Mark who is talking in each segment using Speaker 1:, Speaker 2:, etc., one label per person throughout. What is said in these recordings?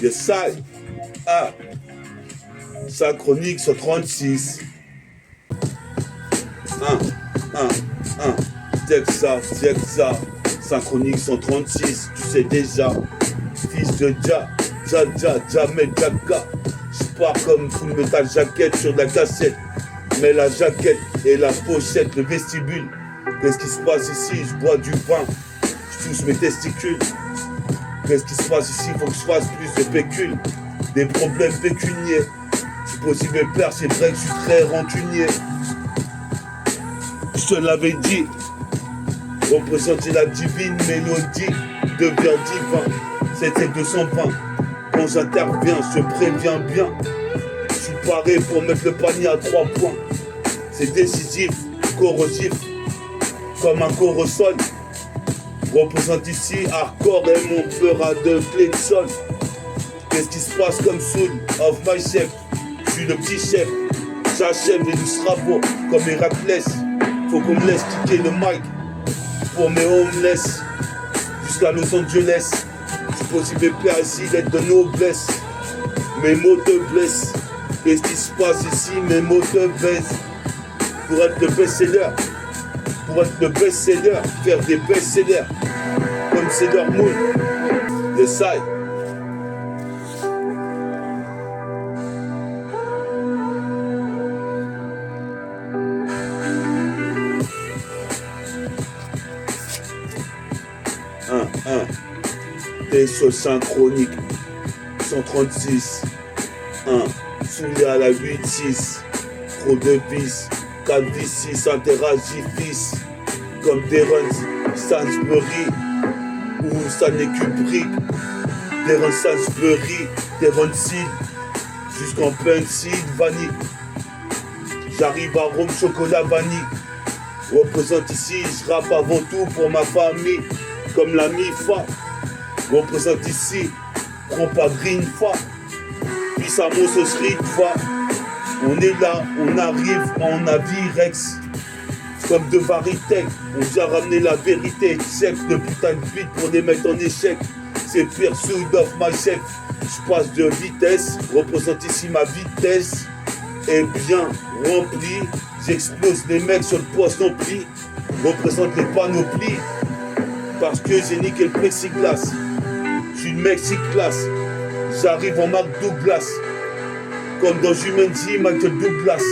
Speaker 1: Yes, I. Ah. Synchronique 136. 1. Check ça. Synchronique 136. Tu sais déjà. Fils de Jamel Jaka. Je pars comme Full Metal Jacket sur la cassette. Mais la jaquette et la pochette, le vestibule. Qu'est-ce qui se passe ici? Je bois du vin. Je touche mes testicules. Qu'est-ce qui se passe ici? Faut que je fasse plus de pécule. Des problèmes pécuniers. Si possible, père, c'est vrai que je suis très rancunier. Je te l'avais dit. Représenter la divine mélodie devient divin. C'était 220. Quand j'interviens, je préviens bien. Je suis paré pour mettre le panier à 3 points. C'est décisif, corrosif, comme un corosol. Représente ici hardcore et mon fera de plein sol. Qu'est-ce qui se passe comme soul of my chef? Je suis le petit chef. J'achève les douces rabots comme Héraclès. Faut qu'on me laisse kicker le mic pour mes homeless jusqu'à Los Angeles. C'est possible père ici d'être de noblesse. Mes mots te blessent. Qu'est-ce qui se passe ici? Mes mots te baissent. Pour être le best-seller, faire des best-sellers comme Sailor Moon, The Side. T'es sur synchronique 136. Souillé à la 8-6. Trop de vis. 4 V6 interagit fils. Comme Terrence Sainsbury ou Stanley Kubrick. Terrence Sainsbury, Terrence Seed. Jusqu'en Pennsylvanie. J'arrive à Rome, chocolat vanille. Représente ici, je rappe avant tout pour ma famille. Comme la MIFA. Représente ici, prends pas green fa. Puis ça monte au street fa. On est là, on arrive en Navirex. Comme de Varitech, on vient ramener la vérité. Check le putain de beat pour les mettre en échec. C'est pursuit of my chef. Je passe de vitesse, représente ici ma vitesse. Et bien rempli, j'explose les mecs sur le poste ampli. Représente les panoplies. Parce que j'ai niqué le plexiglas. Je suis une Mexiclass. J'arrive en Mark Douglas. Comme dans Jumanji, Michael Douglas.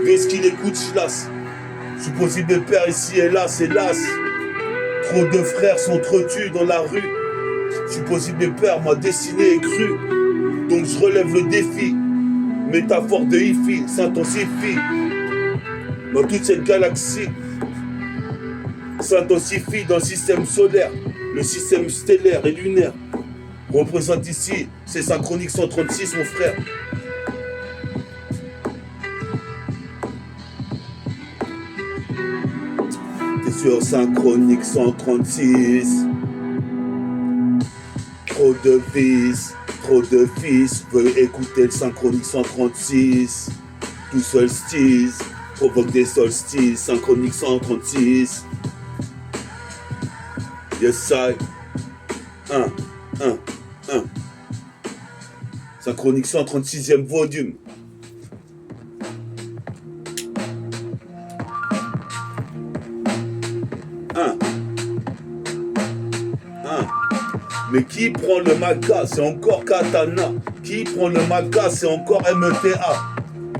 Speaker 1: Qu'est-ce qu'il écoute, Schlas? Je suis possible père ici et là, c'est las. Trop de frères s'entretuent dans la rue. Je suis possible père, moi dessiné et cru. Donc je relève le défi. Métaphore de hi-fi s'intensifie. Dans toute cette galaxie. S'intensifie dans le système solaire. Le système stellaire et lunaire. Représente ici, c'est synchronique 136, mon frère. T'es sur synchronique 136. Trop de fils veulent écouter le synchronique 136. Tout solstice, provoque des solstices, synchronique 136. Yes, I. 1. Synchronique 136e volume. Mais qui prend le maca, c'est encore Katana. Qui prend le maca, c'est encore META.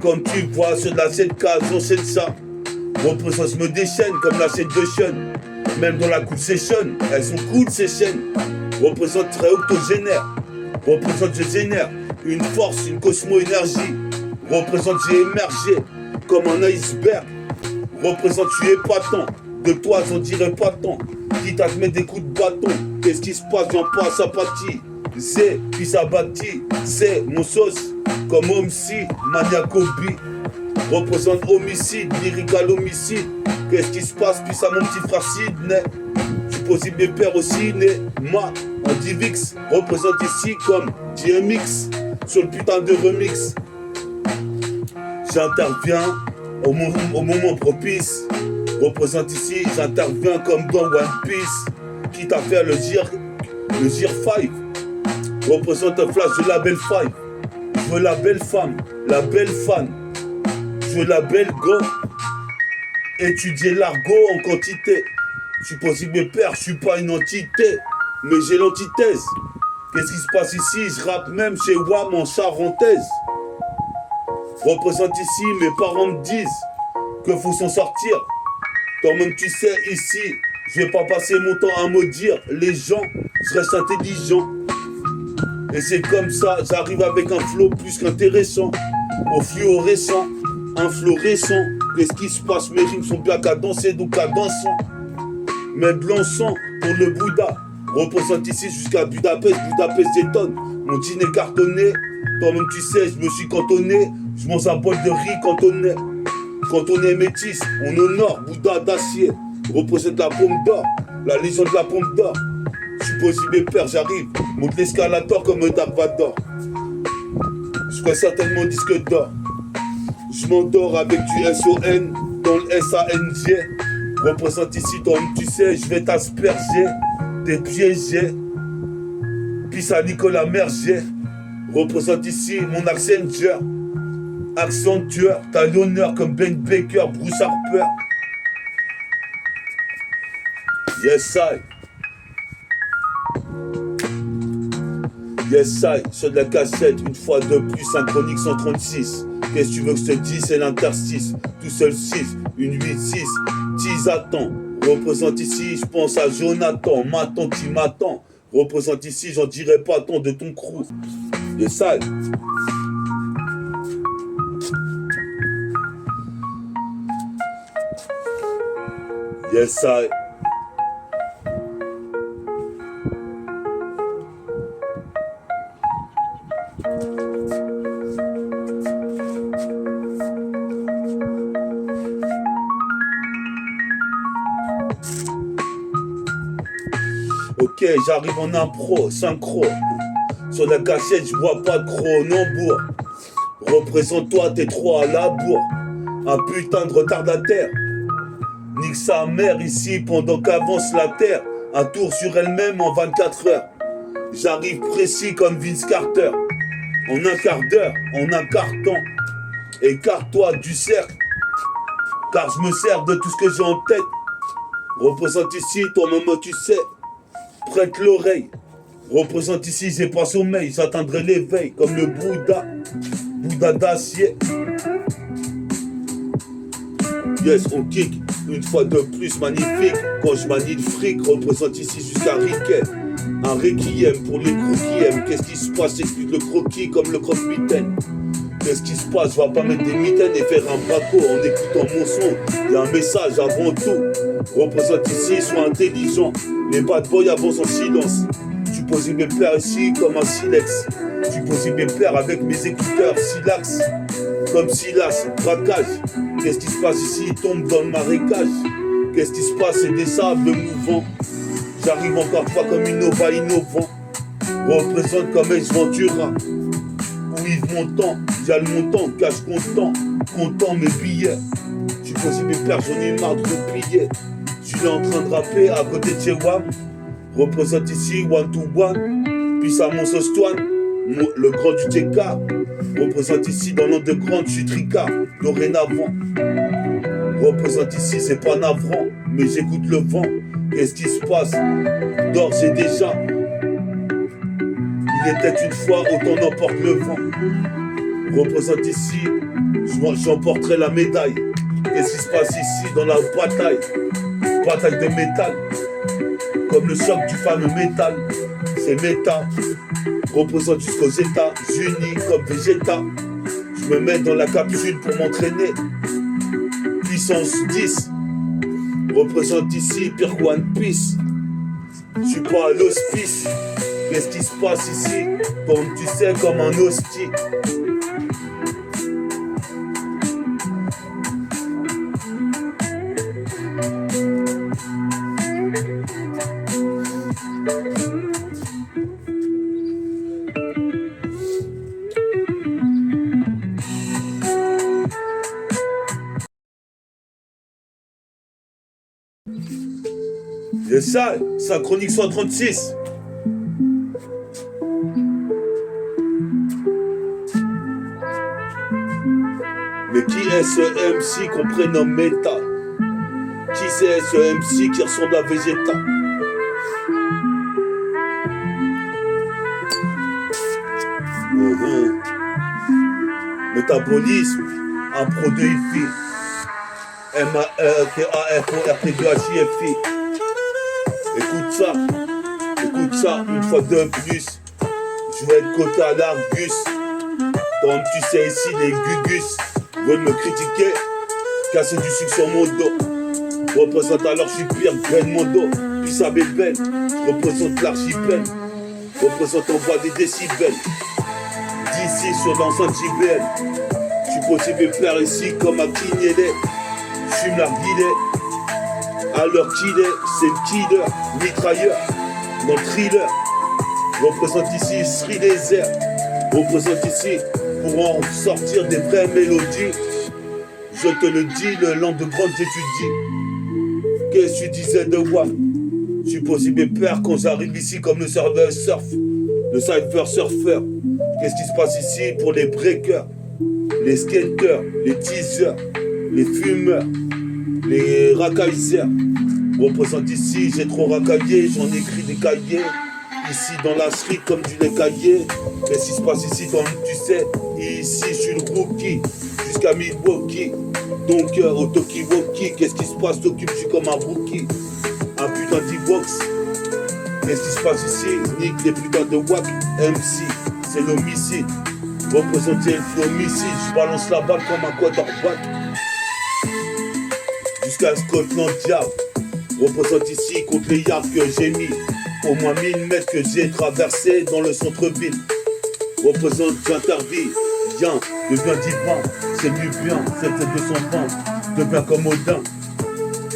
Speaker 1: Comme tu vois sur la scène case, on sait ça. Représente me déchaîne comme la scène de chaîne. Même dans la cool session, elles sont cool ces chaînes. Représente très octogénaire. Représente je génère une force, une cosmo-énergie. Représente j'ai émergé comme un iceberg. Représente je suis épatant. De toi j'en dirais pas tant. Quitte à te mettre des coups de bâton. Qu'est-ce qui se passe, j'en passe apathie. C'est, puis ça bâtit. C'est mon sauce. Comme Homsi, Maniacobi. Représente homicide, lyrical homicide. Qu'est-ce qui se passe, puis ça mon petit frère Sidney. Je suis possible mes pères aussi, né. Ma, en Divix. Représente ici comme DMX. Sur le putain de remix. J'interviens au moment propice. Représente ici, j'interviens comme dans One Piece, quitte à faire le Gear 5. Représente un flash de la belle 5. Je veux la belle femme, la belle fan. Je veux la belle go. Étudier l'argot en quantité. Je suis possible mes pères, je suis pas une entité, mais j'ai l'antithèse. Qu'est-ce qui se passe ici? Je rappe même chez WAM en charentaise. Représente ici, mes parents me disent que faut s'en sortir. Toi-même tu sais ici, je vais pas passer mon temps à maudire les gens, je reste intelligent. Et c'est comme ça, j'arrive avec un flow plus qu'intéressant, au fluorescent, inflorescent. Qu'est-ce qui se passe? Mes rimes sont bien cadencées, donc cadençant. Mais blanc sang pour le Bouddha. Représente ici jusqu'à Budapest, Budapest détonne. Mon dîner cartonné, toi-même tu sais, je me suis cantonné. Je mange un bol de riz cantonné. Quand on est métis, on honore Bouddha d'acier. Représente la pomme d'or, la légende de la pomme d'or. Je suis possible mes pères, j'arrive. Monte l'escalator comme un Dark Vador. Je ferai certainement disque d'or. Je m'endors avec du SON dans le SANG. Représente ici, toi-même tu sais, je vais t'asperger. T'es piégé. Pisse à Nicolas Merger. Représente ici mon accenture. Accentueur, t'as l'honneur comme Ben Baker, Bruce Harper. Yes I. Yes I, sur de la cassette, une fois de plus, synchronique 136. Qu'est-ce que tu veux que je te dise, c'est l'interstice. Tout seul 6, une 8-6, 10 attends. Représente ici, je pense à Jonathan, m'attends, tu m'attends. Représente ici, j'en dirai pas tant de ton crew. Yes I. Yes I. Ok, j'arrive en impro, synchro. Sur la cassette, je vois pas de Cronenbourg. Représente-toi, t'es trop à la bourre. Un putain de retardataire. Nique sa mère ici pendant qu'avance la terre. Un tour sur elle-même en 24 heures. J'arrive précis comme Vince Carter. En un quart d'heure, en un quart temps. Écarte-toi du cercle. Car je me sers de tout ce que j'ai en tête. Représente ici, toi-même tu sais. Prête l'oreille. Représente ici, j'ai pas sommeil. J'atteindrai l'éveil comme le Bouddha. Bouddha d'acier. Yes, on kick. Une fois de plus, magnifique. Quand je manie le fric, représente ici jusqu'à Riquet. Un requiem pour les gros qui aiment. Qu'est-ce qui se passe? J'explique le croquis comme le croque-mitaine. Qu'est-ce qui se passe? Je vais pas mettre des mitaines et faire un braco en écoutant mon son. Il y a un message avant tout. Représente ici, sois intelligent. Les bad boys avancent en silence. Tu poses mes pères ici comme un silex. Tu poses mes pères avec mes écouteurs silax. Comme Silas, braquage. Qu'est-ce qui se passe ici? Il tombe dans le marécage. Qu'est-ce qui se passe? C'est des sables mouvants. J'arrive encore pas comme Innova innovant. Représente comme Ace Ventura. Ou Yves Montand. Y'a le montant, cash content. Content mes billets. Tu poses mes pères, j'en ai marre de billets. Je suis là en train de rapper à côté de chez WAM. Représente ici one to one. Puis ça mon Sostoine. Le grand du TK. Représente ici dans l'underground, je suis tricard, dorénavant. Représente ici, c'est pas navrant, mais j'écoute le vent. Qu'est-ce qui se passe? D'ores et déjà. Il était une fois, autant n'emporte le vent. Représente ici, j'emporterai la médaille. Qu'est-ce qui se passe ici dans la bataille? Bataille de métal. Comme le choc du fameux métal. C'est méta. Représente jusqu'aux États-Unis comme Vegeta. Je me mets dans la capsule pour m'entraîner. Puissance 10. Représente ici pire One Piece. Je suis pas à l'hospice. Qu'est-ce qui se passe ici? Comme tu sais, comme un hostie. Et ça, Synchronique 136. Mais qui est ce MC qu'on prénomme Méta? Qui c'est ce MC qui ressemble à Vegeta? Métabolisme, un produit FI. M-A-E-T-A-F-O-R-T-2-H-I-F-I. Écoute ça, une fois de plus. Je vais être côté à l'Argus. Donc tu sais ici les Gugus veulent me critiquer, casser du sucre sur mon dos. Représente alors je suis pire, graine mon dos. Puis ça bébelle, représente l'archipel. Représente en voix des décibels. D'ici sur l'enceinte JBL. Je suis possible de faire ici comme à Kinyele. Je fume l'arguillet. À l'heure qu'il est, c'est le killer, mitrailleur, dans le thriller. Représente ici Sri Désert. Représente ici pour en sortir des vraies mélodies. Je te le dis, le land de grande j'étudie. Qu'est-ce que tu disais de moi? Je suis possible père quand j'arrive ici comme le serveur surf, le cypher surfeur. Qu'est-ce qui se passe ici pour les breakers, les skaters, les teasers, les fumeurs, les racaillers? Représente ici, j'ai trop racaillé, j'en écris des cahiers. Ici dans la street comme du lait caillé. Qu'est-ce qui se passe ici dans le tu sais? Ici je suis le rookie, jusqu'à Milwaukee. Donc au Tokiwoki, qu'est-ce qui se passe? T'occupes, je suis comme un rookie. Un putain d'e-box. Qu'est-ce qui se passe ici? Nick les putains de wack. MC, c'est l'homicide. Représenter le flomicide. Je balance la balle comme un quarterback. Jusqu'à Scotland Yard. Représente ici contre les yards que j'ai mis. Au moins 1000 mètres que j'ai traversé dans le centre-ville. Représente, j'intervis. Viens, deviens divin. C'est du bien, c'est de 220. Deviens comme Odin.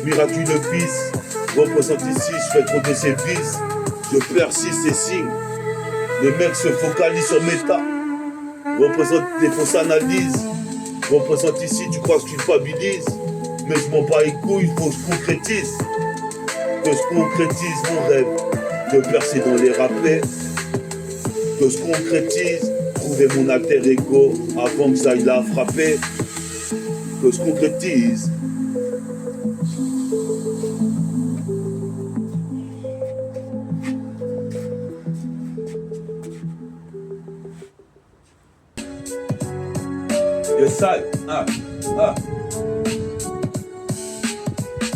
Speaker 1: Miraculeux fils. Représente ici, je fais trop de ses fils. Je persiste et signe. Les mecs se focalisent sur méta. Représente des fausses analyses. Représente ici, tu crois que je culpabilise. Mais je m'en bats les couilles, il faut que je concrétise. Que je concrétise mon rêve de percer dans les rappels. Que je concrétise, trouver mon alter ego avant que ça aille la frapper. Que je concrétise. Yes,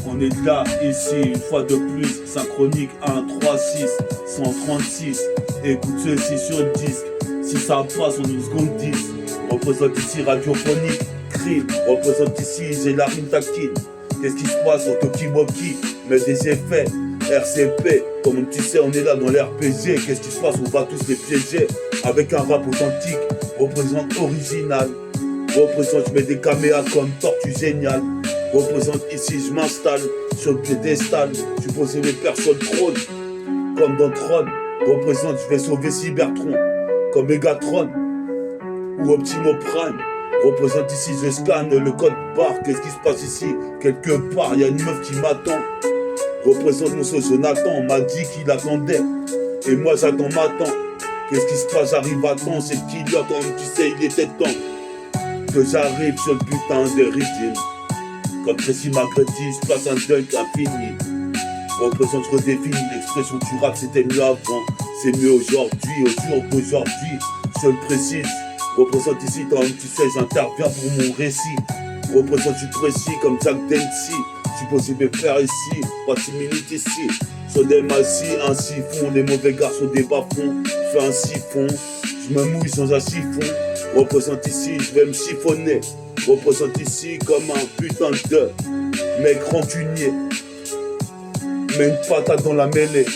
Speaker 1: on est là, ici, une fois de plus. Synchronique 1, 3, 6, 136. Écoute ceci sur le disque. Si ça passe en une seconde 10. Représente ici radiophonique, crime. Représente ici, j'ai la rime taquine. Qu'est-ce qui se passe au Tokiwoki? Mais des effets, RCP. Comme tu sais, on est là dans l'RPG. Qu'est-ce qui se passe? On va tous les piéger. Avec un rap authentique. Représente original. Représente, je mets des caméras comme tortue géniale. Représente ici, je m'installe sur le piédestal. Je suis posé mes personnes trône, comme dans Tron. Représente, je vais sauver Cybertron, comme Megatron ou Optimo Prime. Représente ici, je scanne le code barre. Qu'est-ce qui se passe ici? Quelque part, il y a une meuf qui m'attend. Représente mon soeur Jonathan, on m'a dit qu'il attendait. Et moi j'attends ma temps. Qu'est-ce qui se passe? J'arrive à temps, c'est le killer, comme tu sais, il était temps que j'arrive sur le putain de rythme. Comme Tracy McGrady, je passe un dunk infini. Représente, je redéfinis l'expression du rap, c'était mieux avant. C'est mieux aujourd'hui, au jour d'aujourd'hui. Je le précise. Représente ici, comme tu sais, j'interviens pour mon récit. Représente, je suis précis comme Jack Dempsey. Je suis possible de faire ici, pas 6 minutes ici. Sur des massifs, un siphon, les mauvais garçons des bas-fonds. Je fais un siphon, je me mouille sans un siphon. Représente ici, je vais me chiffonner. Représente ici comme un putain de mec rancunier. Mets une patate dans la mêlée.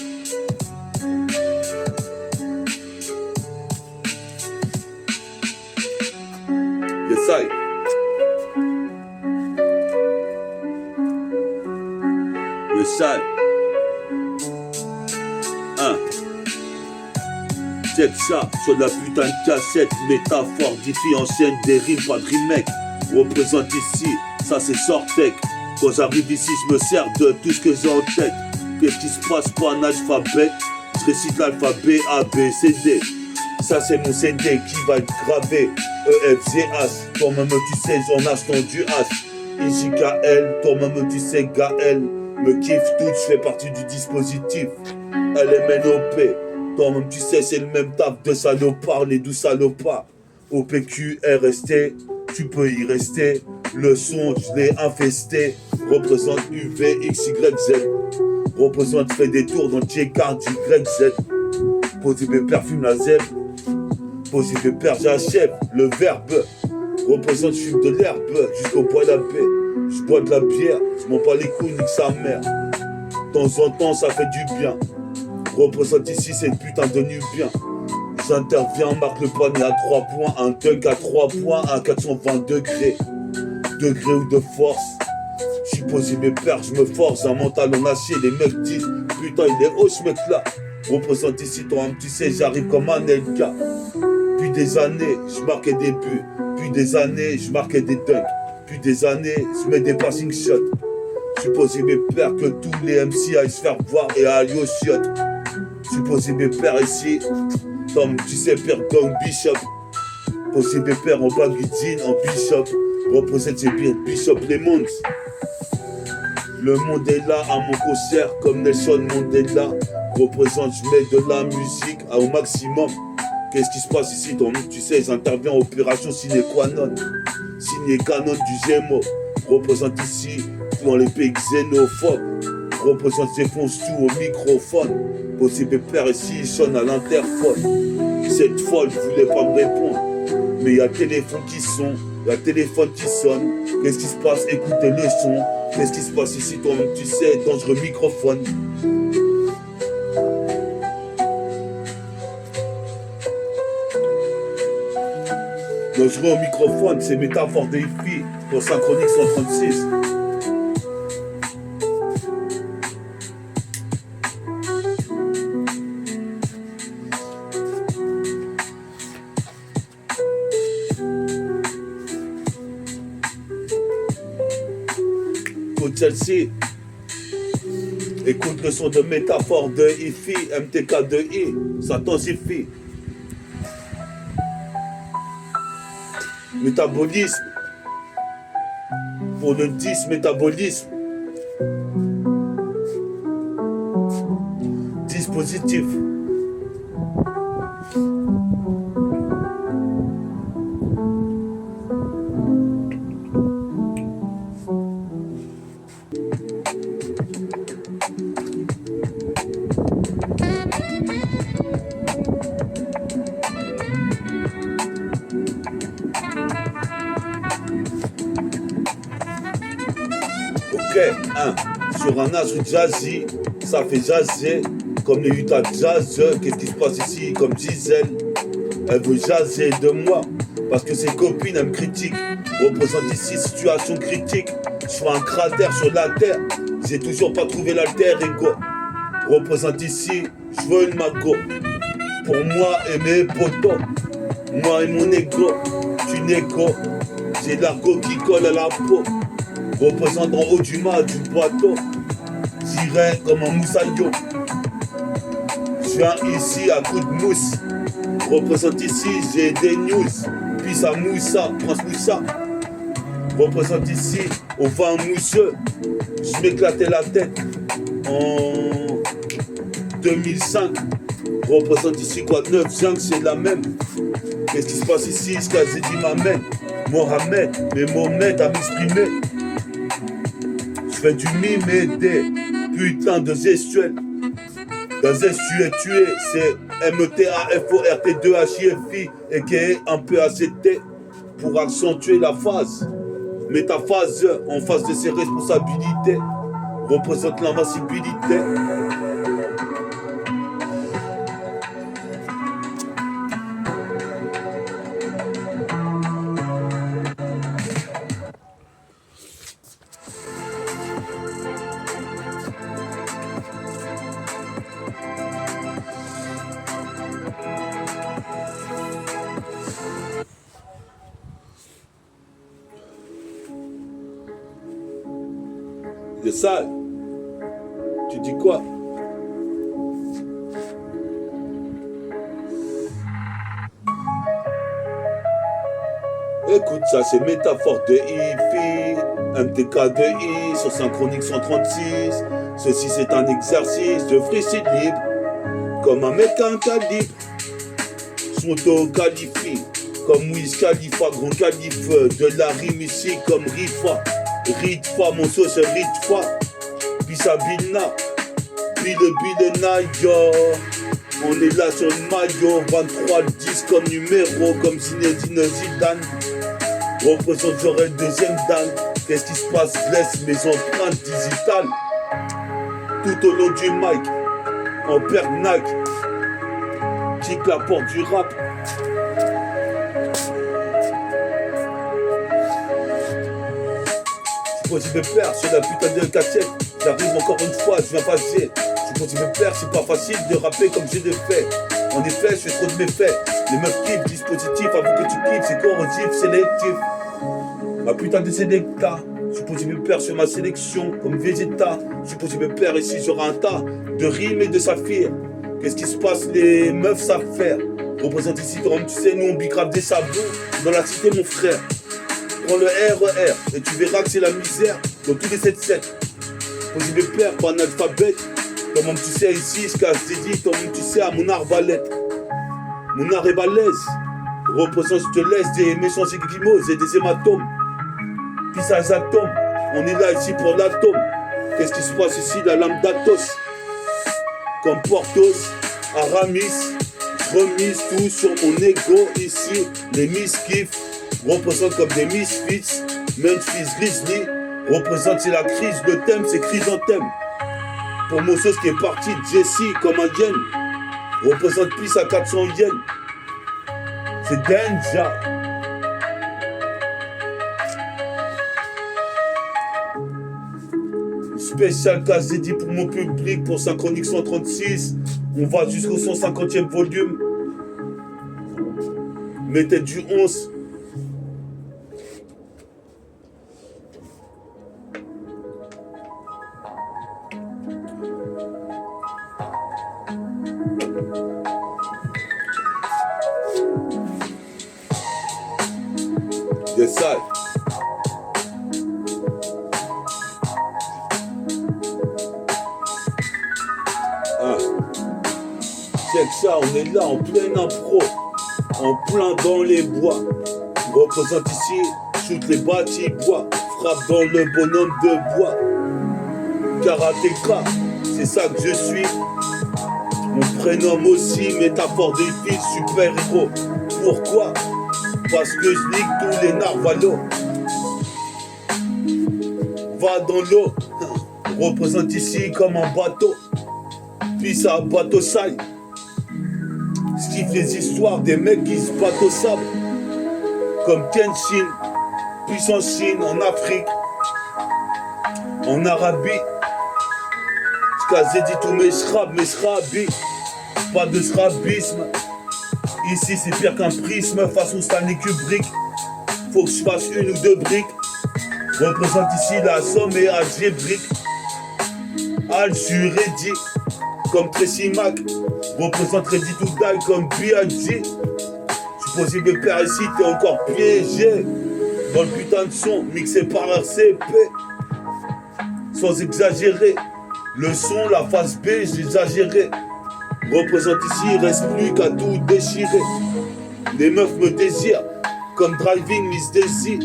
Speaker 1: Yes, I. Yes, I. Check ça, sur la putain de cassette, métaphore, diffie ancienne, des rimes, pas de remake. Représente ici, ça c'est Sortec. Quand j'arrive ici, je me sers de tout ce que j'ai en tête. Qu'est-ce qui se passe pour un alphabet? Je récite l'alphabet A, B, C, D. Ça c'est mon CD qui va être gravé. E, F, G, H. Toi-même tu sais, j'en ai tendu H. Ici KL, toi-même tu sais, Gaël. Me kiffe tout, je fais partie du dispositif. LMNOP, toi-même tu sais, c'est le même taf de salopard, les doux salopards. OPQ, RST, tu peux y rester. Le son, je l'ai infesté. Représente UV, X, Y, Z. Représente, fait des tours dans J-Card, Y, Z. Posez mes perfums, la Z. Posez mes pères, j'achève. Le verbe représente, je fume de l'herbe jusqu'au bois de la paix. Je bois de la bière, je m'en bats les couilles, nique sa mère. De temps en temps, ça fait du bien. Représente ici, c'est le putain de Nubien. J'interviens, marque le panier à 3 points, un dunk à 3 points, à 420 degrés. Degrés ou de force. J'suis posé mes pères, je me force, un mental en acier. Les mecs disent, putain, il est haut ce mec là. Représente ici, toi, tu sais, j'arrive comme un LK. Depuis des années, je marquais des buts. Depuis des années, je marquais des dunks. Depuis des années, je mets des passing shots. J'suis posé mes pères que tous les MC aillent se faire voir et à aller au shot. J'suis posé mes pères ici, Tom, tu sais, père Dong Bishop. Posé mes pères en baguidine, en Bishop. Représente ces pires Bishop les mondes. Le monde est là à mon concert comme Nelson Mandela. Représente, je mets de la musique au maximum. Qu'est-ce qui se passe ici? Donc, tu sais, j'interviens en opération sine qua non. Signé canon du Gémeaux. Représente ici dans les pays xénophobes. Représente, j'enfonce tout au microphone. Posé mes pères ici, ils sonnent à l'interphone. Cette folle voulait pas me répondre. Mais y'a le téléphone qui sonne, y'a le téléphone qui sonne. Qu'est-ce qui se passe? Écoutez le son. Qu'est-ce qui se passe ici? Toi-même tu sais, dangereux microphone. Dangereux au microphone, c'est métaphore des filles pour Synchronique 136. Écoute celle-ci. Écoute le son de métaphore de IFI, MTK de I, ça tensifie. Métabolisme. Pour le 10, métabolisme. Dispositif. Ok, 1. Sur un astre jazzy, ça fait jazzer. Comme les Utah Jazz, qu'est-ce qui se passe ici? Comme Gisèle, elle veut jaser de moi. Parce que ses copines, elles me critiquent. Représente ici situation critique. Je suis un cratère sur la terre. J'ai toujours pas trouvé l'alter ego. Représente ici, je veux une mago. Pour moi et mes potos. Moi et mon ego, tu n'écho. J'ai l'argot qui colle à la peau. Représente en haut du mât du bateau. J'irai comme un moussaillot. Je viens ici à coup de mousse. Représente ici, j'ai des news. Puis ça moussa, Prince Moussa. Représente ici, au vin mousseux. Je m'éclatais la tête en 2005. Représente ici quoi, 9-5, c'est la même. Qu'est-ce qui se passe ici? Ce qu'a dit m'amène. Mohamed, mes Mohamed à m'exprimer. Je fais du mime et des putains de gestuels. Dans Z, tu es tué, c'est METAFORT2HIFI et qui est un peu ACT pour accentuer la phase. Métaphase en face de ses responsabilités représente l'invincibilité. C'est ça. Tu dis quoi? Écoute ça, c'est métaphore de hippie, MTK de I, sur Synchronique 136. Ceci c'est un exercice de freestyle libre, comme un mec à un calibre. S'auto-qualifie, comme Wiz Khalifa, gros calife de la rime ici comme Rifa. Ritfa, mon sauce Ritfa, Pisabina, Bile Naya. On est là sur le maillot, 23-10 comme numéro, comme Zinedine Zidane. Représente, j'aurai le deuxième dan. Qu'est-ce qui se passe? Je laisse mes empreintes digitales tout au long du mic, en pernac. Kick la porte du rap. Je suis possible père sur la putain de cassette. J'arrive encore une fois, je viens passer. Je suis possible père, c'est pas facile de rapper comme j'ai de fait. En effet, je fais trop de méfaits. Les meufs kiffent, dispositif, avant que tu kiffes, c'est corrosif, sélectif. Ma putain de sélecta. Je suis possible père sur ma sélection, comme Vegeta. Je suis possible père ici, j'aurai un tas de rimes et de saphirs. Qu'est-ce qui se passe? Les meufs savent faire. Représente ici, comme tu sais, nous on bicrave des sabots dans la cité, mon frère. Prends le RER et tu verras que c'est la misère dans tous les 7-7. Possible père, pas un alphabet. Comme tu sais ici, ce qu'a dit, comme tu sais à mon arbalète. Mon art est balèze. Représente, je te laisse des méchants égrimoses et des hématomes. Puis ça atomes. On est là ici pour l'atome. Qu'est-ce qui se passe ici? La lame d'Athos. Comme Portos, Aramis, je remise tout sur mon ego ici. Les miskiffs représentent comme des misfits. Memphis Grizzly représente, c'est la crise. Le thème, c'est chrysanthème. Pour Mossos qui est parti, Jesse comme un yen. Représente plus à 400 yens. C'est danger. Spécial KZD pour mon public, pour Synchronique 136. On va jusqu'au 150e volume. Mettez du 11. Yes, I. Check ça, on est là en pleine impro, en plein dans les bois. Représente ici, shoot les bâtis bois, frappe dans le bonhomme de bois. Karatéka, c'est ça que je suis. On prénomme aussi métaphore des fils super-héros. Pourquoi? Parce que je nique tous les narvalos. Va dans l'eau, représente ici comme un bateau. Puis ça un bateau sale. Ce qui fait les histoires des mecs qui se battent au sable. Comme Kenshin, puissance Chine en Afrique, en Arabie. J'ai dit tous mes shrabis. Pas de shrabisme. Ici c'est pire qu'un prisme face au Stanley Kubrick. Faut que je fasse une ou deux briques. Représente ici la somme et algébrique. Al-Juredi comme Tracy Mac. Représente Ready to Die comme B.I.G. Je suis possible père ici, t'es encore piégé dans le putain de son mixé par RCP. Sans exagérer. Le son, la face B, j'exagérais. Représente ici, il reste plus qu'à tout déchirer. Les meufs me désirent, comme Driving Miss Daisy.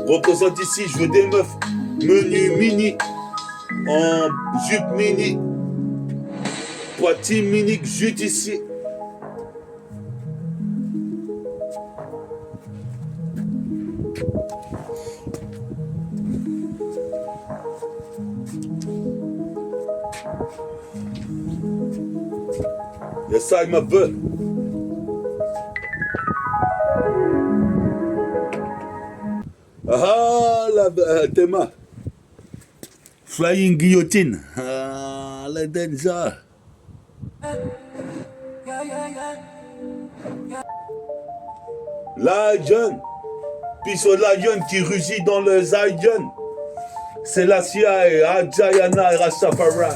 Speaker 1: Représente ici, je veux des meufs menu mini, en jupe mini, poitie mini que jute ici. Yes, I my butt. Ah, la Théma. Flying guillotine. Ah, la danger. Lion. Piso Lion qui rugit dans le Zion. C'est la CIA, Adjayana et Rastafari.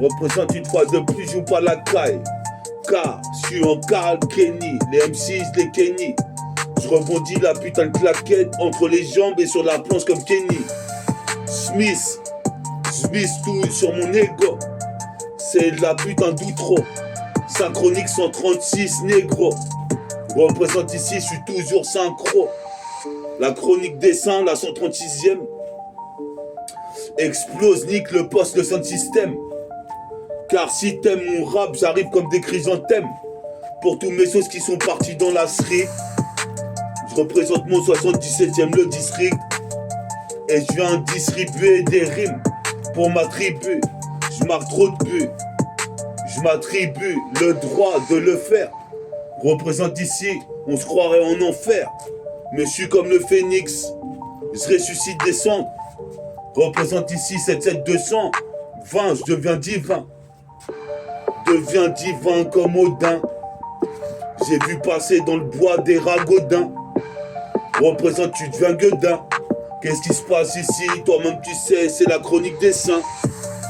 Speaker 1: Représente une fois de plus, joue pas la caille. Car je suis en Carl Kenny, les M6, les Kenny. Je rebondis la putain de claquette entre les jambes et sur la planche comme Kenny Smith. Smith tout sur mon ego. C'est de la putain d'outro. Synchronique 136 négro. Représente ici, je suis toujours synchro. La chronique des seins, la 136e. Explose, nique le poste, le sound system. Car si t'aimes mon rap, j'arrive comme des chrysanthèmes. Pour tous mes sauces qui sont partis dans la street. Je représente mon 77e, le district. Et je viens distribuer des rimes pour ma tribu. Je marque trop de buts. Je m'attribue le droit de le faire. Représente ici, on se croirait en enfer. Mais je suis comme le phénix. Je ressuscite des cendres. Représente ici 77200. 20, je deviens divin. Deviens divin comme Odin. J'ai vu passer dans le bois des ragaudins. Représente, tu deviens gueudin. Qu'est-ce qui se passe ici? Toi-même tu sais, c'est la chronique des saints.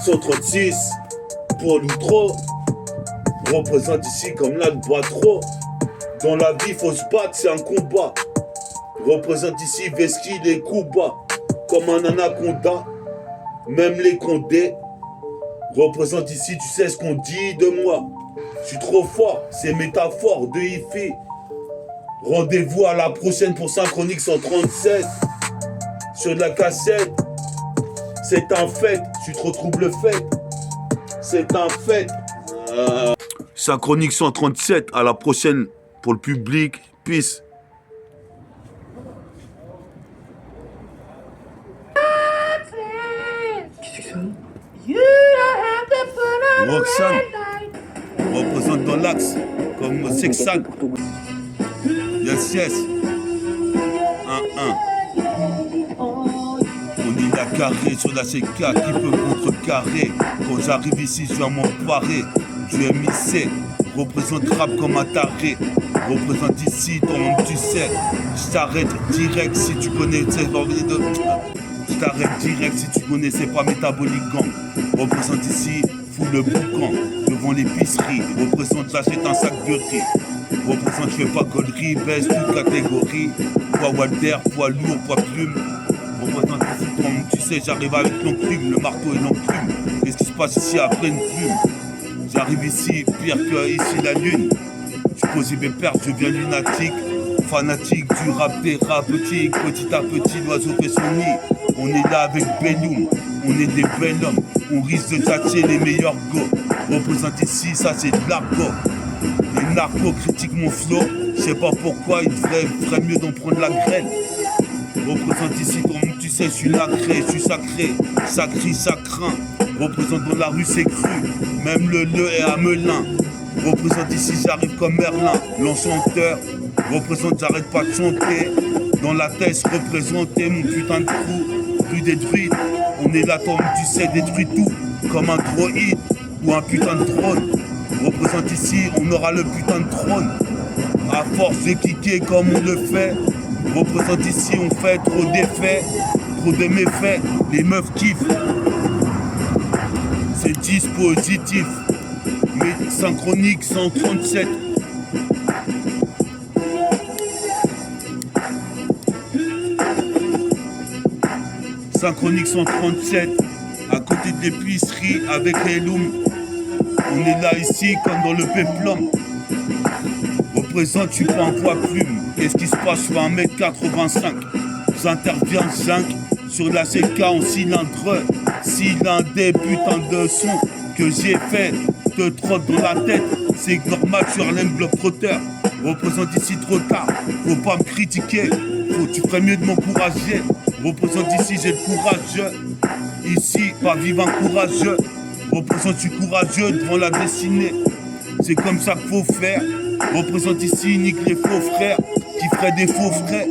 Speaker 1: 136 pour l'outro. Représente ici comme là le bois trop. Dans la vie faut se battre, c'est un combat. Représente ici Veski les coups bas. Comme un anaconda. Même les condés. Représente ici, tu sais ce qu'on dit de moi. Je suis trop fort, c'est métaphore de Ifi. Rendez-vous à la prochaine pour Synchronique 137. Sur de la cassette. C'est un fait, je suis trop trouble fait. C'est un fait. Synchronique 137, à la prochaine pour le public. Peace. Roxane représente dans l'axe comme Sexan. Yes, yes. 1-1. On est la carré sur la CK qui peut contrecarrer. Quand j'arrive ici, je viens m'emparer du MIC. Représente rap comme un taré. Représente ici, toi-même tu sais. Je t'arrête direct si tu connais cette envie de. Je t'arrête direct si tu connais, c'est pas métabolique gang. Représente ici, fous le boucan devant l'épicerie. Représente, j'achète un sac de riz. Représente, je fais pas connerie, baisse toute catégorie. Poids Walter, poids lourd, poids plume. Représente ici, toi-même tu sais, j'arrive avec l'enclume, le marteau et l'enclume. Qu'est-ce qui se passe ici après une plume? J'arrive ici, pire que ici la lune. Je pose mes pertes, je deviens lunatique. Fanatique du rap thérapeutique. Petit à petit, l'oiseau fait son nid. On est là avec Bellum, on est des bels hommes. On risque de tâcher les meilleurs go. Représente ici, ça c'est de l'argot. Les narcos critiquent mon flow. Je sais pas pourquoi, ils ferait mieux d'en prendre la graine. Représente ici, toi-même tu sais, je suis nacré, je suis sacré. Ça crie, ça craint. Représente dans la rue, c'est cru. Même le est à Melun. Représente ici, j'arrive comme Merlin, l'enchanteur. Représente, j'arrête pas de chanter. Dans la tête, représenter mon putain de trou. Rue des druides, on est là, toi, tu sais, détruit tout. Comme un droïde ou un putain de drone. Représente ici, on aura le putain de trône. À force de cliquer comme on le fait. Représente ici, on fait trop d'effets, trop de méfaits. Les meufs kiffent. C'est dispositif. Mais Synchronique 137. Synchronique 137, à côté de l'épicerie avec Elum. On est là ici comme dans le péplum. Représente, tu prends un poids plume. Qu'est-ce qui se passe sur 1m85? J'interviens 5 sur la CK en cylindre. Cylindré, putain de son que j'ai fait te trotte dans la tête. C'est normal sur Harlem Globetrotter. Représente ici trop tard, faut pas me critiquer. Tu ferais mieux de m'encourager. Représente ici, j'ai le courage. Ici, pas vivant courageux. Représente, je suis courageux devant la destinée. C'est comme ça qu'il faut faire. Représente ici, nique les faux frères qui feraient des faux frères.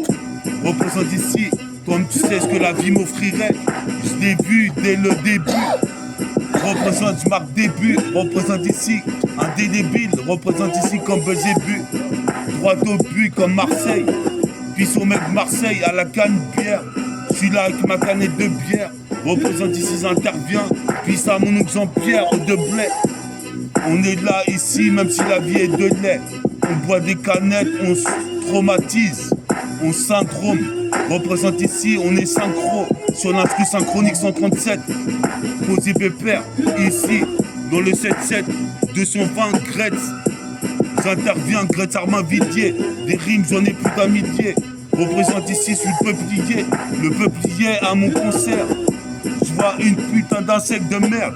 Speaker 1: Représente ici, comme tu sais ce que la vie m'offrirait. Je l'ai vu dès le début. Représente, je marque début. Représente ici, un débile. Représente ici comme Belzébuth. Droit au but comme Marseille. Puis au mec Marseille à la canne bière. Je suis là avec ma canette de bière. Représente ici, j'interviens. Puis ça mon oncle Jean-Pierre de blé. On est là ici, même si la vie est de lait. On boit des canettes, on se traumatise. on syndrome. Représente ici, on est synchro. Sur l'instru synchronique 137. Posé pépère, ici, dans le 7-7. 220 Gretz. J'interviens, Gretz Armand Vidier. Des rimes, j'en ai plus d'un millier. Représente ici, sur le peuplier. Le peuplier à mon concert. Je vois une putain d'insecte de merde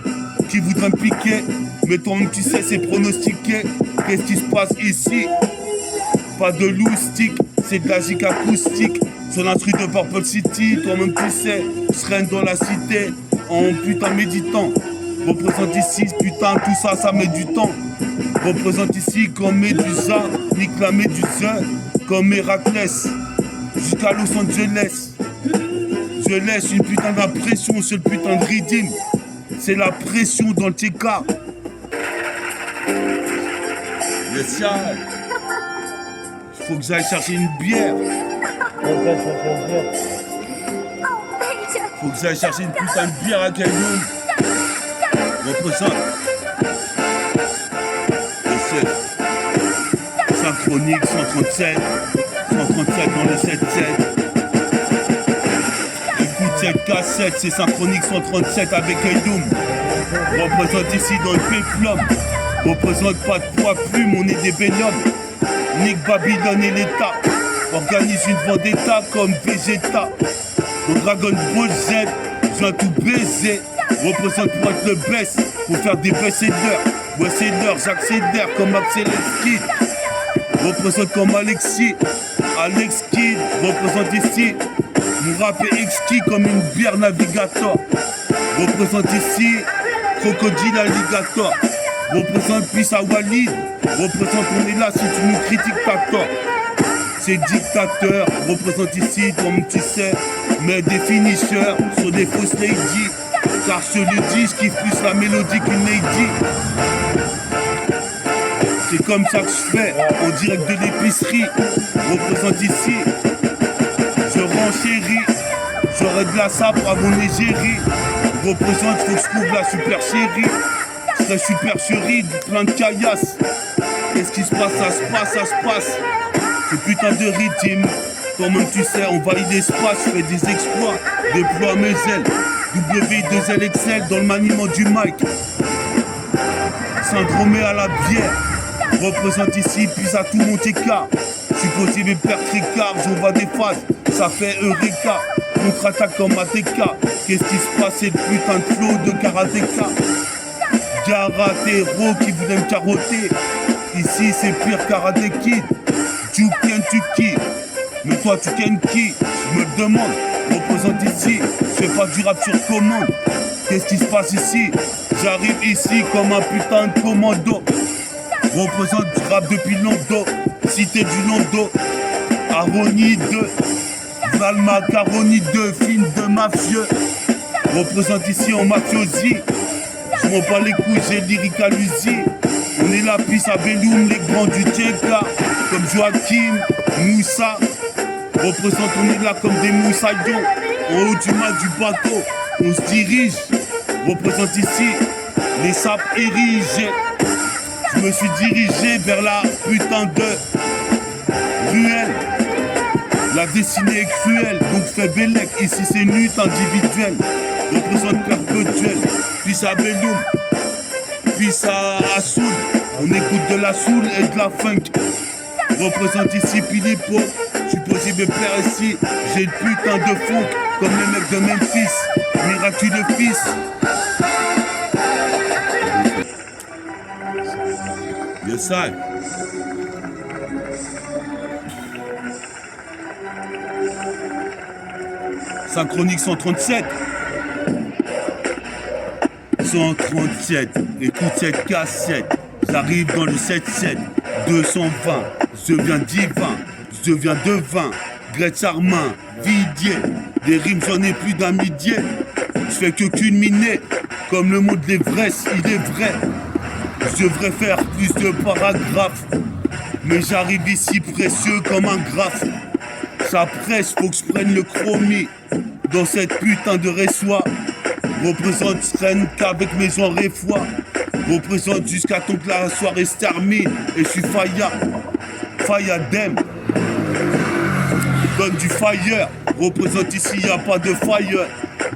Speaker 1: qui voudrait me piquer. Mais toi-même, tu sais, c'est pronostiqué. Qu'est-ce qui se passe ici? Pas de loustique, c'est de la gigue acoustique. Sur l'instru de Purple City, toi-même tu sais, je règne dans la cité en putain méditant. Représente ici, putain, tout ça, ça met du temps. Représente ici comme Médusa, nique la Médusa, comme Héraclès, jusqu'à Los Angeles. Je laisse une putain d'impression sur le putain de rythme. C'est la pression dans le TK. Yes, sir. Faut que j'aille chercher une bière. Faut que j'aille chercher une putain de bière à Caïnoum. Représente. Synchronique 137. 137 dans le 7-7. Écoute cette cassette, c'est Synchronique 137 avec Caïnoum. Représente ici dans le péplum. Représente pas de poids plume, on est des bellums. Nique Babylone et l'État. Organise une vendetta comme Vegeta. Au Dragon Ball Z, je viens tout baiser. Représente pour être le best, pour faire des best-sellers. Ouais, c'est l'heure, j'accélère comme Axel Kid. Représente comme Alexis. Alex Kid, représente ici. Mon rap est exquis comme une bière navigator. Représente ici. Crocodile Alligator. Représente Pissa Walid. Représente, on est là, si tu nous critiques, t'as tort. C'est dictateur, représente ici, comme tu sais, mais des finishers sur des fausses ladies. Car je le dis, je kiffe plus la mélodie qu'une lady. C'est comme ça que je fais, en direct de l'épicerie. Représente ici, je renchéris. J'aurai de la sape avant l'égérie. Représente, faut que je trouve la super chérie. Je serai super chérie, plein de caillasses. Qu'est-ce qui se passe? Ça se passe, ça se passe. Ce putain de rythme, toi-même tu sais, on valide l'espace, je fais des exploits, déploie mes ailes. W2LXL dans le maniement du mic. Syndromé à la bière. Représente ici, puis à tout mon TK. Je suis possible père tricard, j'envoie des phases. Ça fait Eureka. Contre-attaque comme ATK. Qu'est-ce qui se passe? C'est le putain de flow de karatéka. Karatéro qui voulait me carotter. Ici c'est pire karaté kid. Tu Kentucky. Mais toi tu ken qui? Je me demande. Représente ici. Je fais pas du rap sur commande. Qu'est-ce qui se passe ici? J'arrive ici comme un putain de commando. Représente du rap depuis longtemps. Cité du Londo. Aroni 2. Val Macaroni 2. Film de mafieux. Représente ici en mafiosi. Je m'en bats les couilles, j'ai lyrique à l'usine. On est la pisse à Belloum, les grands du Tchéka. Comme Joachim, Moussa. Représente, on est là comme des moussaillons. En haut du mât du bateau, on se dirige. Représente ici les sapes érigés. Je me suis dirigé vers la putain de ruelle. La destinée est cruelle, donc fais bellec. Ici c'est une lutte individuelle. Représente perpétuel. Puis à Belloum, puis à Soul. On écoute de la soul et de la funk. Représente ici Pilipo. Je suis possible de plaire ici. J'ai le putain de funk comme les mecs de Memphis. Miraculeux fils. Yes, I. Synchronique 137. 137, écoute cette cassette. J'arrive dans le 7-7, 220. Je deviens divin, je deviens devin. Gretz Armand, Vidier. Des rimes, j'en ai plus d'un millier. Je fais que culminer, comme le mot de l'Everest, il est vrai. Je devrais faire plus de paragraphes. Mais j'arrive ici précieux comme un graphe. Ça presse, faut que je prenne le chromie. Dans cette putain de ressoir. Représente sereine qu'avec mes enrées foi. Représente jusqu'à temps que la soirée se termine. Et je suis Faya Dem. donne du fire. Représente ici, y a pas de fire.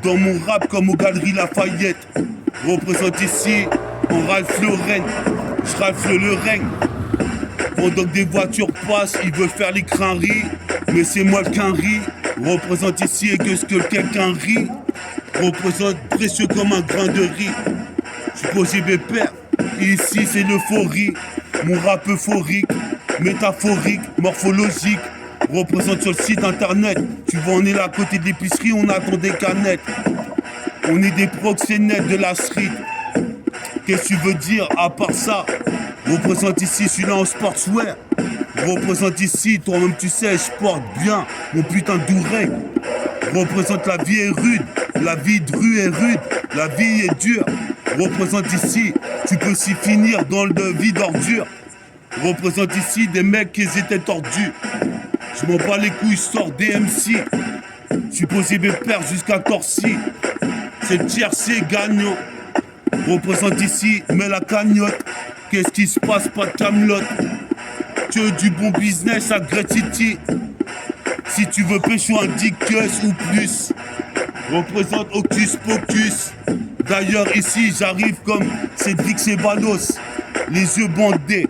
Speaker 1: Dans mon rap comme aux Galeries Lafayette. Représente ici, on Ralph Lauren. Je ralphe le règne. Pendant que des voitures passent, ils veulent faire les crâneries. Mais c'est moi le quinri. Représente ici et que ce que quelqu'un rit. Représente précieux comme un grain de riz. Je suis posé mes pères. Ici c'est l'euphorie. Mon rap euphorique, métaphorique, morphologique. Représente sur le site internet. Tu vois, on est là à côté de l'épicerie, on attend des canettes. On est des proxénètes de la street. Qu'est-ce que tu veux dire à part ça? Représente ici, je suis là en sportswear. Représente ici, toi-même tu sais, je porte bien mon putain de douré. Représente la vie est rude, la vie de rue est rude, la vie est dure. Représente ici, tu peux s'y finir dans le vide ordure. Représente ici des mecs qui étaient tordus. Je m'en bats les couilles, je sors des MC. Je suis posé mes pères jusqu'à Torcy. C'est le tiercé gagnant. Représente ici, mets la cagnotte. Qu'est-ce qui se passe, pas de camelote. Que du bon business à Great City. Si tu veux pécho un dicus ou plus. Représente Hocus Pocus. D'ailleurs ici j'arrive comme Cédric Ceballos. Les yeux bandés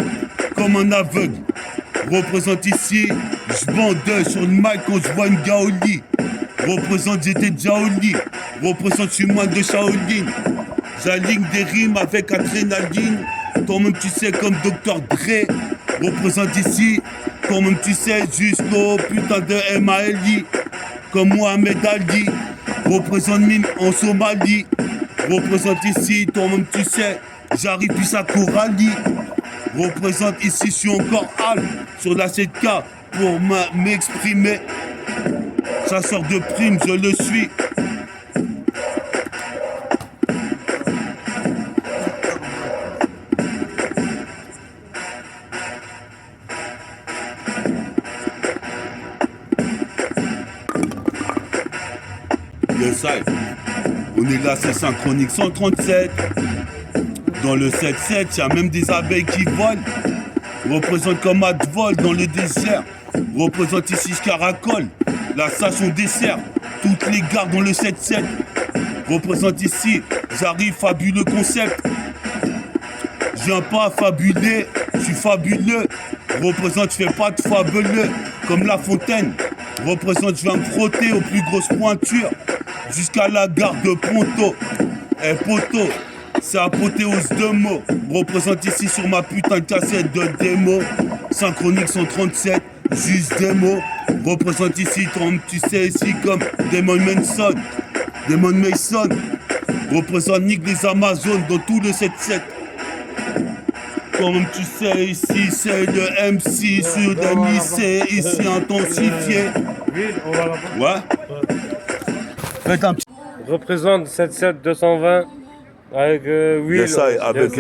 Speaker 1: comme un aveugle. Représente ici, je bande sur une mic quand je vois une gaoli. Représente j'étais déjà au lit. Représente je suis moins de Shaolin. J'aligne des rimes avec adrénaline. Toi-même tu sais comme Dr Dre. Représente ici, toi-même tu sais jusqu'au putain de MALI. Comme Mohamed Ali. Représente Mime en Somalie. Représente ici, toi-même tu sais, j'arrive plus à Coralie. Représente ici, je suis encore hal sur la 7K pour m'exprimer. Chasseur de primes, je le suis. Yes, I. On est là, c'est Synchronique 137. Dans le 7-7, y'a même des abeilles qui volent. Représente comme Advol dans le désert. Représente ici ce caracole. La station dessert. Toutes les gares dans le 7-7. Représente ici, j'arrive, fabuleux concept. Je viens pas fabuler, je suis fabuleux. Représente, je fais pas de fabuleux. Comme La Fontaine. Représente, je viens me frotter aux plus grosses pointures. Jusqu'à la gare de Ponto. Eh poto, c'est apothéose de mots. Représente ici sur ma putain de cassette de démo. Synchronique 137, juste des mots. Représente ici, tu sais ici comme Damon Mason. Damon Mason. Représente nique les Amazones dans tout le 7-7. Comme tu sais ici, c'est le MC sur des lycées, ici intensifié. Ouais. Faites un petit...
Speaker 2: Représente 77-220 avec Will.
Speaker 1: Yes, avec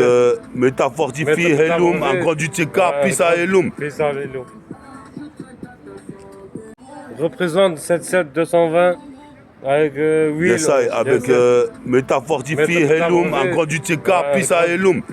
Speaker 1: métaphorifié Helum, un grand du TK, puis à Helum.
Speaker 2: Représente 77-220 avec Will.
Speaker 1: Yes, avec métaphorifié Helum, un grand du TK, puis à Helum.